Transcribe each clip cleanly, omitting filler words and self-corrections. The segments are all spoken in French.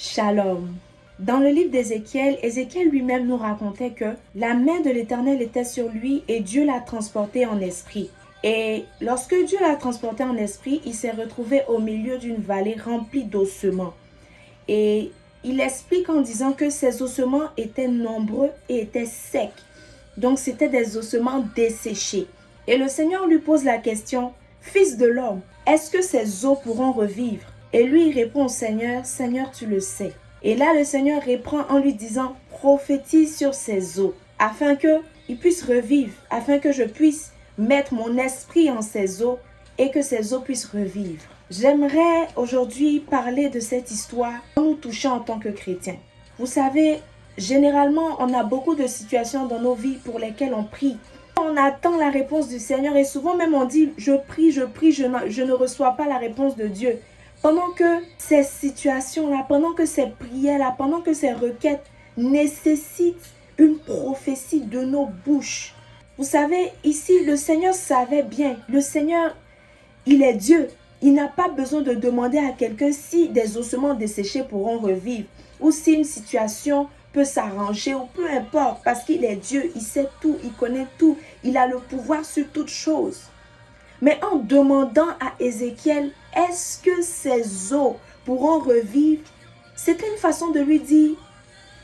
Shalom. Dans le livre d'Ézéchiel, Ézéchiel lui-même nous racontait que la main de l'Éternel était sur lui et Dieu l'a transporté en esprit. Et lorsque Dieu l'a transporté en esprit, il s'est retrouvé au milieu d'une vallée remplie d'ossements. Et il explique en disant que ces ossements étaient nombreux et étaient secs. Donc c'était des ossements desséchés. Et le Seigneur lui pose la question, « Fils de l'homme, est-ce que ces os pourront revivre ?» Et lui, il répond au Seigneur, « Seigneur, tu le sais. » Et là, le Seigneur répond en lui disant, « Prophétise sur ces os, afin qu'ils puissent revivre, afin que je puisse mettre mon esprit en ces os et que ces os puissent revivre. » J'aimerais aujourd'hui parler de cette histoire en nous touchant en tant que chrétiens. Vous savez, généralement, on a beaucoup de situations dans nos vies pour lesquelles on prie. On attend la réponse du Seigneur et souvent même on dit, je prie, je ne reçois pas la réponse de Dieu. Pendant que ces situations-là, pendant que ces prières-là, pendant que ces requêtes nécessitent une prophétie de nos bouches. Vous savez, ici, le Seigneur savait bien. Le Seigneur, il est Dieu. Il n'a pas besoin de demander à quelqu'un si des ossements desséchés pourront revivre ou si une situation peut s'arranger ou peu importe parce qu'il est Dieu, il sait tout, il connaît tout, il a le pouvoir sur toutes choses. Mais en demandant à Ézéchiel, est-ce que ces os pourront revivre? C'était une façon de lui dire,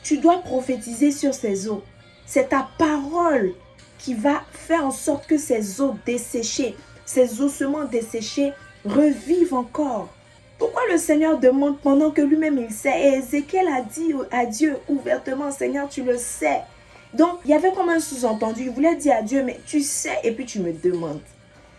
tu dois prophétiser sur ces os. C'est ta parole qui va faire en sorte que ces os desséchés, ces ossements desséchés revivent encore. Pourquoi le Seigneur demande pendant que lui-même il sait? Et Ézéchiel a dit à Dieu ouvertement, Seigneur, tu le sais. Donc, il y avait comme un sous-entendu. Il voulait dire à Dieu, mais tu sais et puis tu me demandes.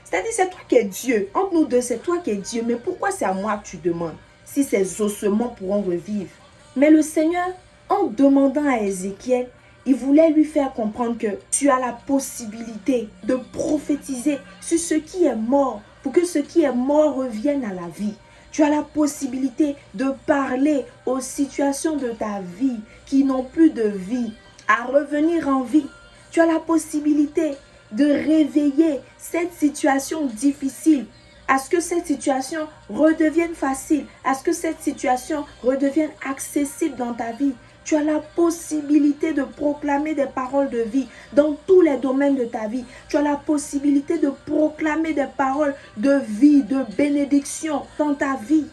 C'est-à-dire, c'est toi qui es Dieu. Entre nous deux, c'est toi qui es Dieu. Mais pourquoi c'est à moi que tu demandes si ces ossements pourront revivre? Mais le Seigneur, en demandant à Ézéchiel, il voulait lui faire comprendre que tu as la possibilité de prophétiser sur ce qui est mort pour que ce qui est mort revienne à la vie. Tu as la possibilité de parler aux situations de ta vie qui n'ont plus de vie, à revenir en vie. Tu as la possibilité de réveiller cette situation difficile, à ce que cette situation redevienne facile, à ce que cette situation redevienne accessible dans ta vie. Tu as la possibilité de proclamer des paroles de vie dans tous les domaines de ta vie. Tu as la possibilité de proclamer des paroles de vie, de bénédiction dans ta vie.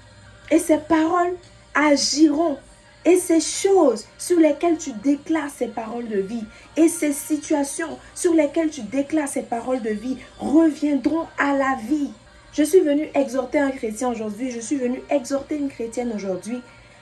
Et ces paroles agiront. Et ces choses sur lesquelles tu déclares ces paroles de vie et ces situations sur lesquelles tu déclares ces paroles de vie reviendront à la vie. Je suis venue exhorter un chrétien aujourd'hui, je suis venue exhorter une chrétienne aujourd'hui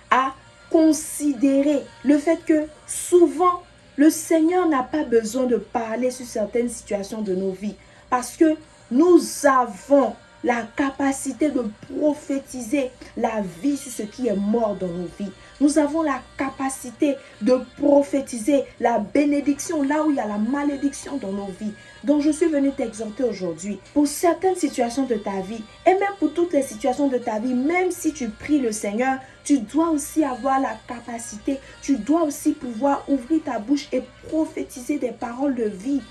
à considérer le fait que souvent, le Seigneur n'a pas besoin de parler sur certaines situations de nos vies parce que nous avons la capacité de prophétiser la vie sur ce qui est mort dans nos vies. Nous avons la capacité de prophétiser la bénédiction là où il y a la malédiction dans nos vies. Donc je suis venue t'exhorter aujourd'hui pour certaines situations de ta vie et même pour toutes les situations de ta vie, même si tu pries le Seigneur, tu dois aussi avoir la capacité, tu dois aussi pouvoir ouvrir ta bouche et prophétiser des paroles de vie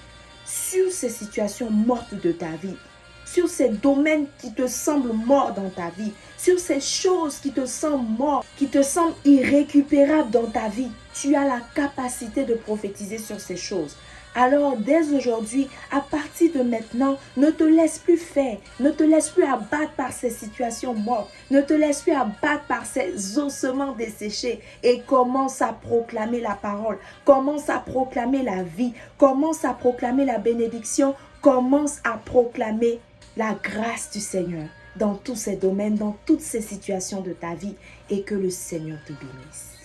sur ces situations mortes de ta vie, sur ces domaines qui te semblent morts dans ta vie, sur ces choses qui te semblent mortes, qui te semblent irrécupérables dans ta vie. Tu as la capacité de prophétiser sur ces choses. Alors, dès aujourd'hui, à partir de maintenant, ne te laisse plus faire, ne te laisse plus abattre par ces situations mortes, ne te laisse plus abattre par ces ossements desséchés et commence à proclamer la parole, commence à proclamer la vie, commence à proclamer la bénédiction, commence à proclamer la grâce du Seigneur dans tous ces domaines, dans toutes ces situations de ta vie et que le Seigneur te bénisse.